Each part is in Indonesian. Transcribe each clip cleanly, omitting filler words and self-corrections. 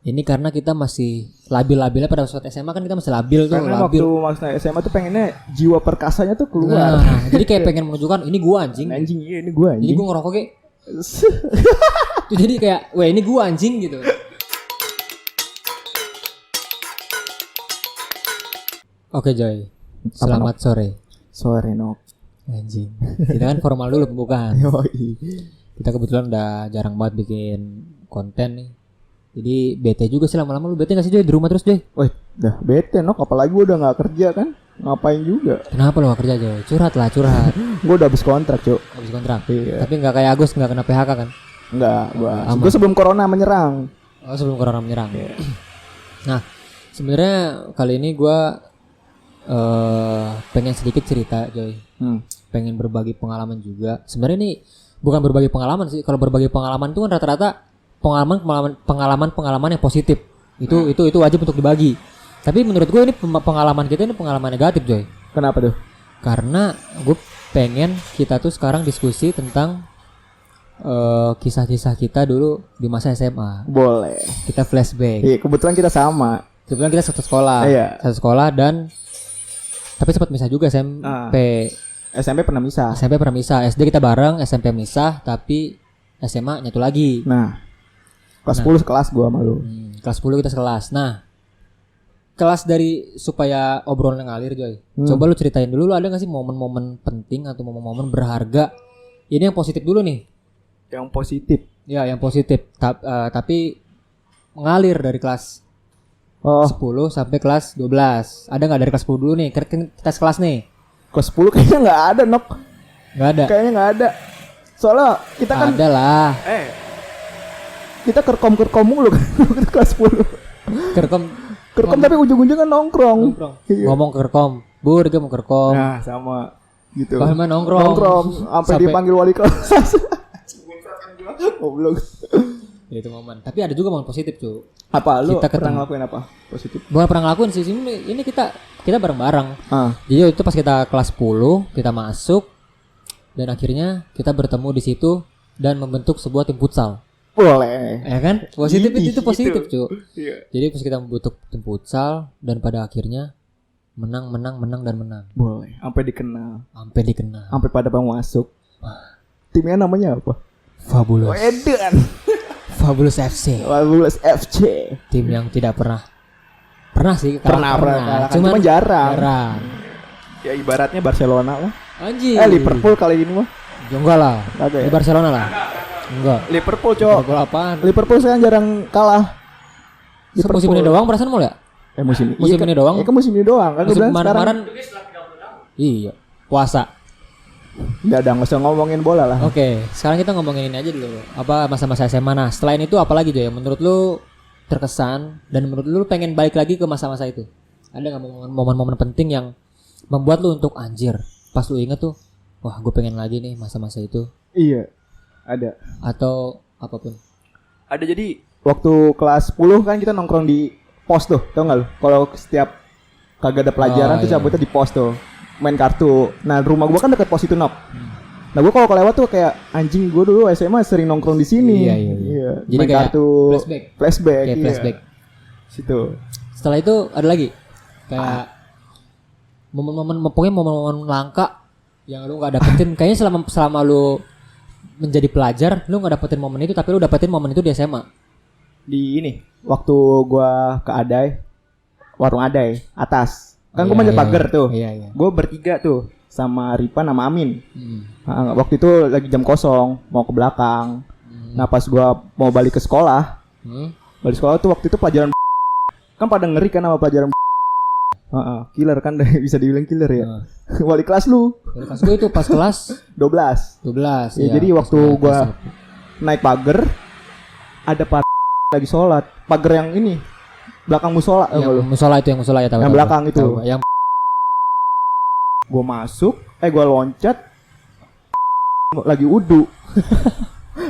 Ini karena kita masih labil-labilnya pada saat SMA kan kita masih labil tuh. Karena labil. waktu masa SMA tuh pengennya jiwa perkasanya tuh keluar. Nah, jadi kayak pengen menunjukkan ini gua anjing. Anjing iya ini gua Jadi anjing. gua ngerokok kayak tuh jadi kayak wah ini gua anjing gitu. Oke Joy, selamat sore. Sore Nok. Anjing. Kita kan formal dulu pembukaan. Yoi. Kita kebetulan udah jarang banget bikin konten nih. Jadi bete juga sih lama-lama. Lu bete gak sih Joy di rumah terus Joy? Wih, dah bete Nok, apalagi gua udah enggak kerja kan. Ngapain juga? Kenapa lu gak kerja Joy? Curhat lah curhat. Gua udah habis kontrak, Cuk. Habis kontrak. Iya. Tapi gak kayak Agus gak kena PHK kan? Enggak, Aman. gua sebelum corona menyerang. Oh sebelum corona menyerang. Nah sebenarnya kali ini gue pengen sedikit cerita Joy. Pengen berbagi pengalaman juga. Sebenarnya ini bukan berbagi pengalaman sih. Kalau berbagi pengalaman itu kan rata-rata pengalaman yang positif. Itu wajib untuk dibagi. Tapi menurut gue ini pengalaman kita ini pengalaman negatif Joy. Kenapa tuh? Karena gue pengen kita tuh sekarang diskusi tentang kisah-kisah kita dulu di masa SMA. Boleh. Kita flashback. Iya, kebetulan kita sama. Kebetulan kita satu sekolah. Iya. Satu sekolah dan tapi sempat misah juga SMP. SMP pernah misah. SMP pernah misah. SD kita bareng, SMP misah, tapi SMA nyatu lagi. Nah, kelas 10 sekelas gua sama lu. Kelas 10 kita sekelas. Nah, kelas dari supaya obrolan ngalir Joy. Coba lu ceritain dulu, lu ada gak sih momen-momen penting atau momen-momen berharga? Ini yang positif dulu nih. Yang positif. Ya, yang positif. Tapi mengalir dari kelas 10 sampai kelas 12. Ada gak dari kelas 10 dulu nih? Kita sekelas nih. Kelas 10 kayaknya nggak ada Nok. Gak ada. Kayaknya nggak ada. Soalnya kita kan Ada lah. kita kerkom mulu kan waktu kelas 10. Kerkom Tapi ujung-ujungnya nongkrong. Iya. ngomong kerkom. Bu, dia mau kerkom. Nah, sama gitu. Bahkan nongkrong. Sampai dipanggil wali kelas. Goblok. Itu momen. Tapi ada juga momen positif, cu. Apa lu Kita pernah ketemu. ngelakuin apa? Positif. Bukan pernah ngelakuin sih. Ini kita bareng-bareng. Ah. Jadi itu pas kita kelas 10, kita masuk dan akhirnya kita bertemu di situ dan membentuk sebuah tim futsal. Boleh. Ya kan? Positif itu positif, cu. Iya. Jadi pas kita membentuk tim futsal dan pada akhirnya menang. Boleh. Sampai dikenal. Sampai dikenal. Sampai pada mau masuk. Timnya namanya apa? Fabulous. Edan. Fabulous FC. Fabulous FC. Tim yang tidak pernah sih Pernah. Cuman jarang. Ya ibaratnya Barcelona lah. Anjir. Liverpool kali ini mah. Ya, enggak lah. Kagak ya? Di Barcelona lah. Enggak. Liverpool, Cok. Liverpool apaan? Liverpool saya jarang kalah. Musim ini doang perasaan mau ya? Musim ini doang. Kan musim ini doang. Kan Musim sekarang kemarin. Iya. Puasa. Enggak usah ngomongin bola lah. Oke, sekarang kita ngomongin ini aja dulu. Apa masa-masa SMA. Nah, selain itu apa lagi Joy yang menurut lu terkesan dan menurut lu pengen balik lagi ke masa-masa itu? Ada enggak momen-momen penting yang membuat lu untuk anjir? Pas lu inget tuh, wah, gue pengen lagi nih masa-masa itu. Iya. Ada. Atau apapun. Ada jadi waktu kelas 10 kan kita nongkrong di pos tuh, tau gak lu? Kalau setiap kagak ada pelajaran tuh cabutnya di pos tuh, main kartu. Nah rumah gua kan deket pos itu Nok. Nah gua kalau lewat tuh kayak anjing, gua dulu SMA sering nongkrong di sini. Iya. Jadi main kayak kartu flashback. Kayak iya. flashback. Situ. Setelah itu ada lagi kayak pokoknya momen-momen langka yang lu nggak dapetin. Kayaknya selama lu menjadi pelajar, lu nggak dapetin momen itu, tapi lu dapetin momen itu di SMA. Di ini waktu gua ke Adai, warung Adai atas kan gua manjat pagar tuh. Iya. Gua bertiga tuh sama Ripan sama Amin. Nah, waktu itu lagi jam kosong mau ke belakang. Nah pas gua mau balik ke sekolah, balik sekolah tuh waktu itu pelajaran kan pada ngeri kan sama pelajaran killer kan. Bisa dibilang killer ya. Wali kelas lu. Wali kelas gue itu pas kelas 12 ya, jadi waktu gua naik pagar ada lagi sholat, pagar yang ini belakang musola. Yang musola ya tahu. Yang belakang itu. Tahu. Yang gua masuk, gua loncat lagi wudu.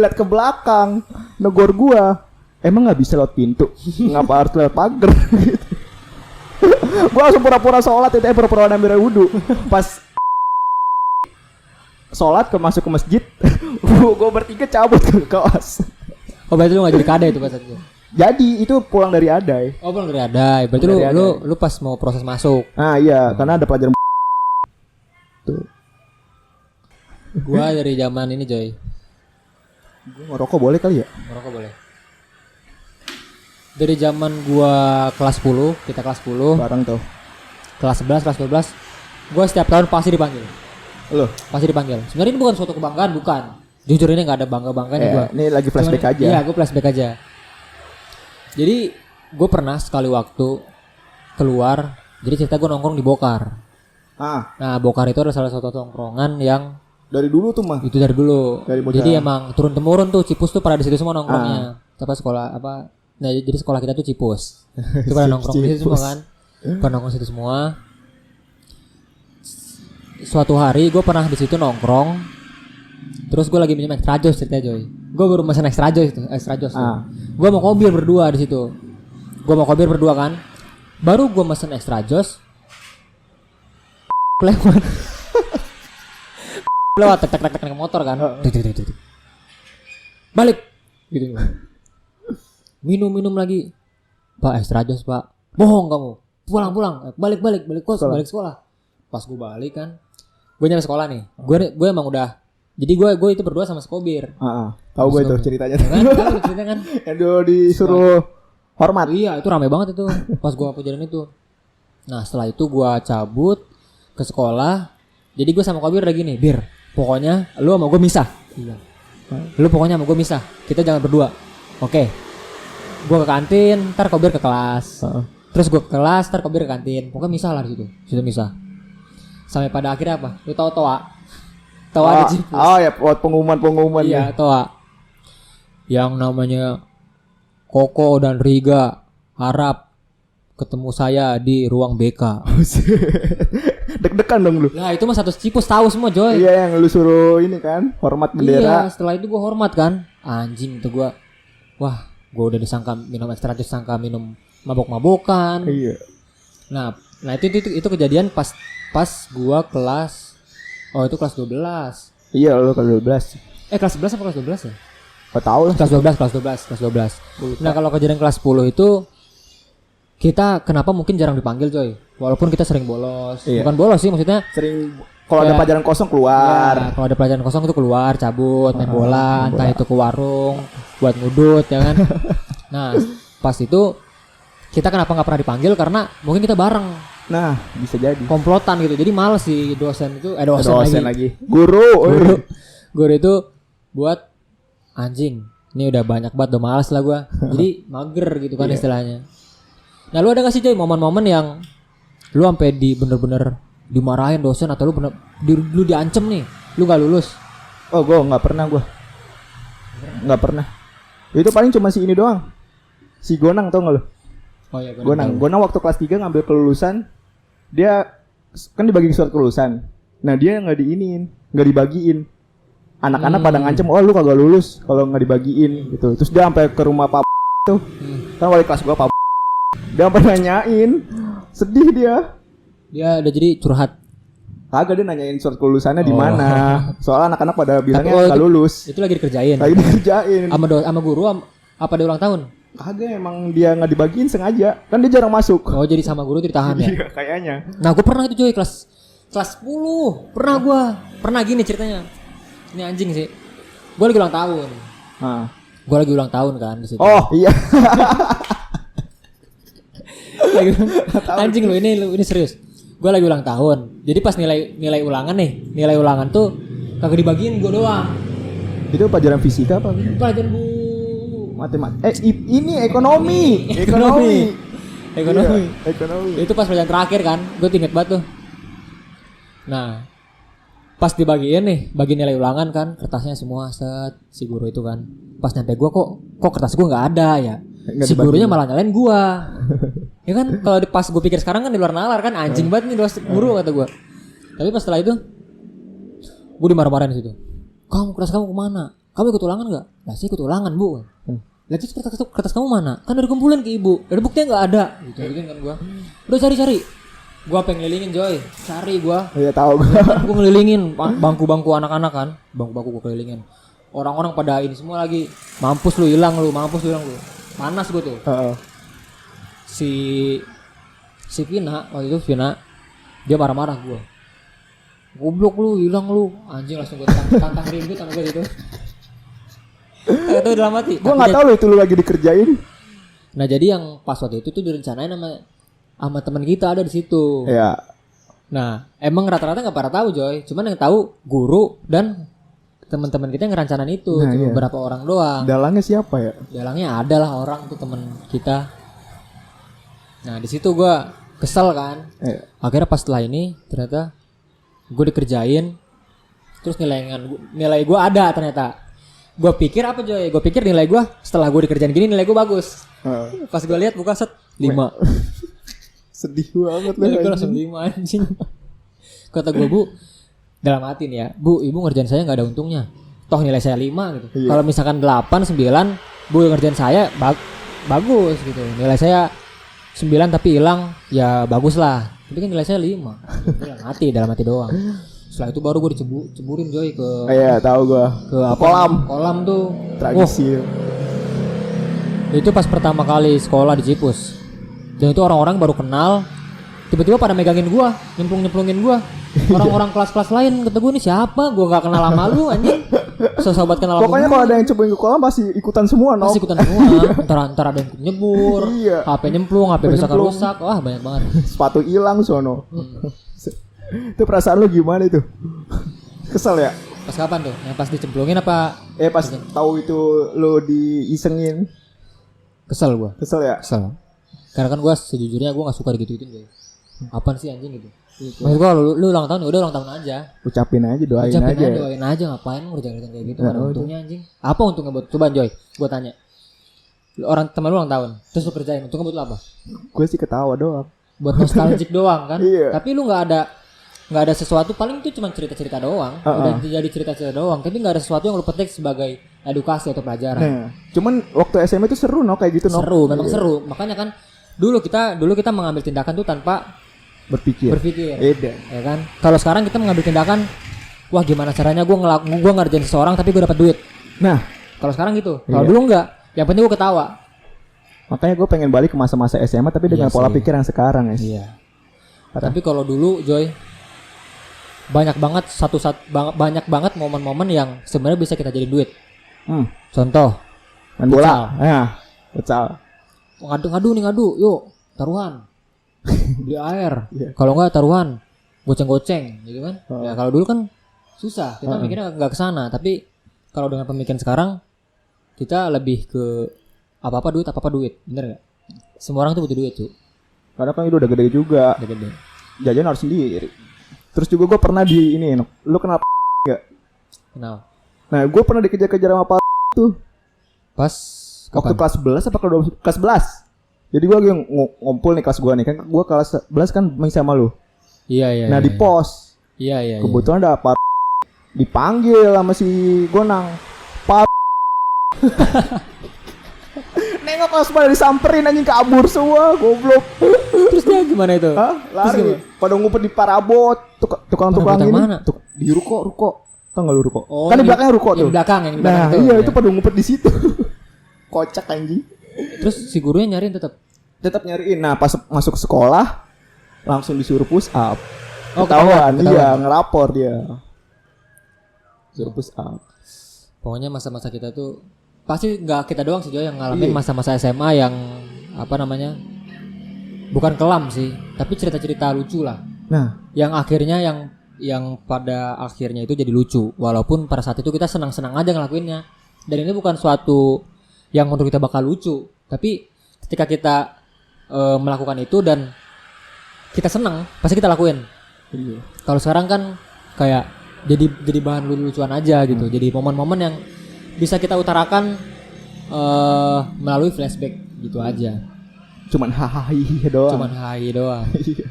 Lihat ke belakang, negor gua. Emang nggak bisa lewat pintu? Ngapa harus lewat pagar? Gitu. Gua langsung pura-pura sholat itu, pura-pura ambil wudu. Pas sholat masuk ke masjid, gua bertiga cabut ke kelas. oh berarti lu nggak jadi kade itu pas itu? Jadi itu pulang dari Adai. Oh, belum dari ada. Berarti Dari lu pas mau proses masuk. Ah iya, karena ada pelajaran tuh. Gua dari zaman ini, Joy. Gue ngerokok boleh kali ya? Merokok boleh. Dari zaman gua kelas 10, kita kelas 10, Bareng tuh. kelas 11, kelas 12, gua setiap tahun pasti dipanggil. Loh, Pasti dipanggil. Sebenarnya ini bukan suatu kebanggaan, bukan. Jujur ini nggak ada bangga-bangganya gua. ini lagi flashback Cuman- aja. Iya, gua flashback aja. Jadi gue pernah sekali waktu keluar, jadi cerita gue nongkrong di Bokar. Ah, Nah, Bokar itu adalah salah satu tongkrongan yang dari dulu tuh mah. itu dari dulu. Dari bocah. Jadi emang turun temurun tuh Cipus tuh pada di situ semua nongkrongnya. Apa sekolah apa? Nah, jadi sekolah kita tuh Cipus. Itu pada nongkrong di situ semua kan. Pada nongkrong situ semua. Suatu hari gue pernah di situ nongkrong. Terus gue lagi minum extra jos ceritanya, Joy. Gue baru pesan extra jos itu, extra jos. Gue mau kopi berdua di situ. Gue mau kopi berdua kan. Baru gue mesen extra jos. Lewat. Lewat tek tek tek motor kan. Dik. Balik. Gitu. Minum lagi. Pak extra jos, Pak. Bohong kamu. Pulang. Balik balik sekolah. Pas gue balik kan. Gue nyampe sekolah nih. Gue emang udah. Jadi gue itu berdua sama Skobir. Tahu gue itu ceritanya. Ya kan? Tahu ceritanya kan? Yang dulu disuruh hormat. Iya, itu rame banget itu pas gua jalan itu. Nah, setelah itu gua cabut ke sekolah. Jadi gua sama Kobir udah gini, Bir, pokoknya lu sama gua misah. Iya. Lu pokoknya sama gua misah. Kita jangan berdua. Oke. Gua ke kantin, ntar Kobir ke kelas. Terus gua ke kelas, ntar Kobir ke kantin. Pokoknya misah lah di situ. Situ misah. Sampai pada akhirnya apa? Lu tahu Toa? Toa di Cipus. Oh ya, buat pengumuman Iya, ya. Toa. Yang namanya Koko dan Riga harap ketemu saya di ruang BK. Deg-degan dong lu. Nah, itu mah satu Cipus tahu semua, Joy. Iya, yang lu suruh ini kan, hormat Iya, bendera. setelah itu gua hormat kan. Anjing itu gua. Wah, gua udah disangka minum ekstra jus, sangka minum mabok-mabokan. Iya. Nah itu kejadian pas gua kelas itu kelas 12. Iya, lu kalau 12. Kelas 11 apa kelas 12 ya? Gak tahu lah. Kelas 12. Nah, kalau kejadian kelas 10 itu kita kenapa mungkin jarang dipanggil, Coy. Walaupun kita sering bolos. Iya. Bukan bolos sih, maksudnya Sering kalau ada Ya. pelajaran kosong keluar. ya, kalau ada pelajaran kosong itu keluar, cabut, main bola, entah itu ke warung buat ngudut ya kan. Nah, pas itu kita kenapa nggak pernah dipanggil karena mungkin kita bareng Nah, bisa jadi. komplotan gitu. Jadi males sih dosen itu dosen lagi. Guru. Guru itu buat anjing. Ini udah banyak banget, udah males lah gua. Jadi mager gitu kan istilahnya. Nah, lu ada gak sih, Joy, momen-momen yang lu sampai bener-bener dimarahin dosen atau lu diancem nih, lu gak lulus? Oh, gue nggak pernah nggak pernah. Itu paling cuma si ini doang. Si Gonang, tau nggak lu? Oh iya, Gonang waktu kelas 3 ngambil kelulusan. Dia kan dibagi surat kelulusan. Nah, dia nggak dibagiin. Anak-anak pada ngancem, oh lu kagak lulus kalau nggak dibagiin gitu. Terus dia sampai ke rumah Pak tuh. Kan wali kelas gua Pak. Dia sampai nanyain. Sedih dia. Dia udah jadi curhat. Kagak, dia nanyain surat kelulusannya di mana. Soalnya anak-anak pada bilangnya Oh, nggak lulus. Itu lagi dikerjain. Lagi dikerjain. Sama guru apa dia ulang tahun? Kagak, emang dia nggak dibagiin sengaja. Kan dia jarang masuk. Oh, jadi sama guru itu ditahan ya. Iya, kayaknya. Nah, gue pernah itu, Joy, kelas 10. Pernah gini ceritanya. Ini anjing sih. Gue lagi ulang tahun. Nah. Gue lagi ulang tahun kan di situ. Oh, iya. Anjing lu ini serius. Gue lagi ulang tahun. Jadi pas nilai ulangan tuh kagak dibagiin gue doang. Itu pelajaran fisika apa? Pelajaran bu Matematika. Ini ekonomi. Ekonomi. Iya, ekonomi. Itu pas pelajaran terakhir kan. Gue inget banget tuh. Nah, pas dibagiin bagi nilai ulangan kan, kertasnya semua set si guru itu kan. Pas nyampe gue kok kertas gue nggak ada ya. Nggak Si gurunya dibagiin. malah nyalain gue. Ya kan, kalau pas gue pikir sekarang kan di luar nalar kan, anjing banget nih dosen guru kata gue. Tapi pas setelah itu gue dimarah-marahin di situ. Kertas kamu kemana? Kamu ikut ulangan nggak? Lah, saya ikut ulangan, Bu. Lah, terus kertas kamu mana? Kan udah dikumpulin ke ibu. Ada buktinya nggak ada. Gitu kan gue. Udah cari. Gue pengen ngelilingin, Joy. Cari gue. Iya, tahu gue. Gue ngelilingin bangku-bangku anak-anak kan. Bangku-bangku gue kelilingin. Orang-orang pada ini semua lagi. Mampus lu hilang lu. panas gue tuh. Heeh. Si Vina waktu itu dia marah-marah gue. Goblok lu, hilang lu. Anjing langsung gue tantang ribut sama gue gitu. Itu dalam hati. Gue nggak tahu lo itu lu lagi dikerjain. Nah jadi yang pas waktu itu tuh direncanain sama teman kita ada di situ. Ya. Nah emang rata-rata nggak pada tahu Joy. Cuman yang tahu guru dan teman-teman kita yang ngerancanain itu. Nah, Cuma iya. beberapa orang doang. Dalangnya siapa ya? Dalangnya adalah orang tuh teman kita. Nah di situ gue kesel kan. Akhirnya pas setelah ini ternyata gue dikerjain. Terus nilai gue ada ternyata. Gue pikir apa Joy? Gue pikir nilai gue setelah gue dikerjain gini nilai gue bagus. Pas gue lihat buka set 5. Sedih banget loh. Gue langsung 5 anjing. Kata gue bu, dalam hati nih ya, bu ibu ngerjain saya nggak ada untungnya. Toh nilai saya 5 gitu. Iya. Kalau misalkan 8, 9, bu ngerjain saya bagus gitu. Nilai saya 9 tapi hilang ya bagus lah. Tapi kan nilai saya 5. Dalam hati doang. Setelah itu baru gue diceburin Joy ke Iya, tahu gue. ke apa? Kolam tuh. Tragisi. Itu pas pertama kali sekolah di Cipus. Dan itu orang-orang baru kenal. Tiba-tiba pada megangin gua, nyemplungin gua. Orang-orang kelas-kelas lain kata gua nih siapa? Gua enggak kenal sama lu anjing. Sosobat kenal sama Pokoknya kalau ada yang cobain ke kolam pasti ikutan semua, pasti ikutan semua. Entar ada yang nyebur, Iya. HP nyemplung, HP rusak. Wah, banyak banget. Sepatu hilang sono. Itu perasaan lu gimana itu? Kesel ya? Pas kapan tuh? Yang pas dicemplungin apa? Pas tahu itu lu diisengin. Kesel gua. Kesel ya? Kesel. Karena kan gua sejujurnya gua enggak suka digituin guys. Apaan sih anjing gitu? Maksud gua lu ulang tahun ya udah ulang tahun aja. Ucapin aja, doain Ucapin aja. Doain aja ngapain ngerjain kayak gitu ada untungnya anjing. Apa untungnya buat coba Joy? Gua tanya. Orang teman lu ulang tahun, terus lu kerjain untungnya buat lu apa? Gue sih ketawa doang. Buat nostalgic doang kan? Iya. Tapi lu nggak ada sesuatu, paling itu cuma cerita-cerita doang. Udah jadi cerita-cerita doang, tapi nggak ada sesuatu yang lu petik sebagai edukasi atau pelajaran. Nah, cuman waktu SMA itu seru kayak gitu Seru, memang seru. Makanya kan dulu kita mengambil tindakan tuh tanpa berpikir. ya kan. Kalau sekarang kita mengambil tindakan, wah gimana caranya gua ngerjain seseorang tapi gua dapat duit. Nah, Kalau sekarang gitu. Kalau dulu enggak, yang penting gua ketawa. makanya gue pengen balik ke masa-masa SMA tapi dengan pola pikir yang sekarang ya. Iya. Tapi kalau dulu Joy, banyak banget momen-momen yang sebenarnya bisa kita jadi duit. Contoh, Main bola. Ya, futsal. ngadu, yuk taruhan. Beli air. Iya. Kalau enggak taruhan, goceng-goceng gitu kan. Ya kalau dulu kan susah, kita mikirnya enggak ke sana, tapi kalau dengan pemikiran sekarang kita lebih ke apa-apa duit, bener enggak? Semua orang tuh butuh duit, cuy. Karena kan itu udah gede juga. Udah gede. Jajan harus sendiri. Terus juga gue pernah di ini, lu kenal enggak? Kenal. Nah, gue pernah dikejar-kejar sama Pak tuh. Pas Waktu kapan? kelas 11 apa kelas 11? Jadi gue lagi ngumpul nih kelas gue nih. Kan gue kelas 11 kan main sama lu. Iya. Nah, di pos. Iya. Kebetulan ada Pak dipanggil sama si Gonang. Pak nengok kelas pada disamperin anjing, kabur semua, goblok. Terus dia gimana itu? Hah? Lari. Pada ngumpet di parabot, tukang-tukang Parabot yang ini. mana? Di ruko. Tau enggak lu ruko? Oh, kan di yang belakangnya ruko yang tuh. di belakang, yang di belakang Nah, itu, iya ya. itu pada ngumpet di situ. Kocak anjing. Terus si gurunya nyariin Tetap nyariin. Nah, pas masuk sekolah langsung disuruh push up. Oh, Ketahuan, ketahuan. iya, ngelapor dia. Suruh push up. Pokoknya masa-masa kita tuh pasti nggak kita doang sih Jo yang ngalamin masa-masa SMA yang apa namanya, bukan kelam sih, tapi cerita-cerita lucu lah. Nah, Yang akhirnya yang pada akhirnya itu jadi lucu, walaupun pada saat itu kita senang-senang aja ngelakuinnya. Dan ini bukan suatu yang menurut kita bakal lucu, tapi ketika kita melakukan itu dan kita senang, pasti kita lakuin. iya. Kalau sekarang kan kayak jadi bahan lucu-lucuan aja gitu. Jadi momen-momen yang bisa kita utarakan melalui flashback gitu aja. Cuman hahaha doang. Cuman hai doang. Iya.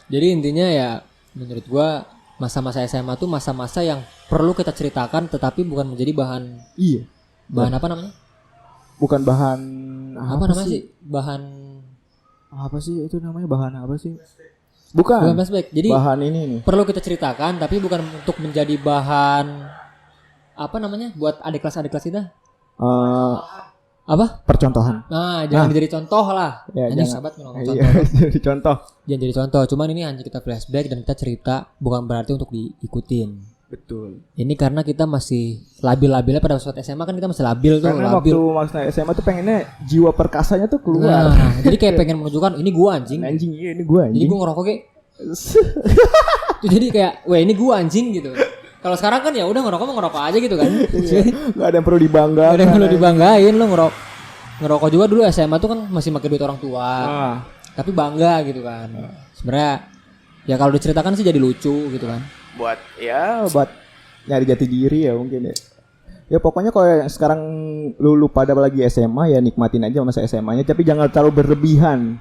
Jadi intinya ya menurut gua masa-masa SMA tuh masa-masa yang perlu kita ceritakan tetapi bukan menjadi bahan Iya. apa namanya? Bukan bahan Apa namanya sih? Bahan apa sih itu namanya, bahan apa sih? Bukan flashback. Jadi bahan ini nih. perlu kita ceritakan tapi bukan untuk menjadi bahan apa namanya? Buat adik kelas kita. Apa? Percontohan. Nah, jangan jadi contoh lah. Ya, Anjing jangan. sahabat ngomong Iya, contoh. jadi contoh. Jangan jadi contoh. Cuman ini hanya kita flashback dan kita cerita, bukan berarti untuk diikutin. Betul. Ini karena kita masih labil-labilnya pada saat SMA kan kita masih labil tuh, Karena labil. waktu Mas SMA tuh pengennya jiwa perkasanya tuh keluar. Nah, jadi kayak pengen menunjukkan ini gua anjing. Anjing, iya ini gua Jadi anjing. gua ngerokok kayak tuh, jadi kayak, wah ini gua anjing gitu. Kalau sekarang kan ya udah ngerokok aja gitu kan. Gak ada yang perlu dibanggakan. Gak ada yang perlu dibanggain lo ngerokok juga dulu SMA tuh kan masih pakai duit orang tua. Ah. Tapi bangga gitu kan. Sebenarnya ya kalau diceritakan sih jadi lucu gitu kan. Buat nyari jati diri ya mungkin ya. Ya pokoknya kalau yang sekarang lu pada lagi SMA ya nikmatin aja masa SMA-nya tapi jangan terlalu berlebihan.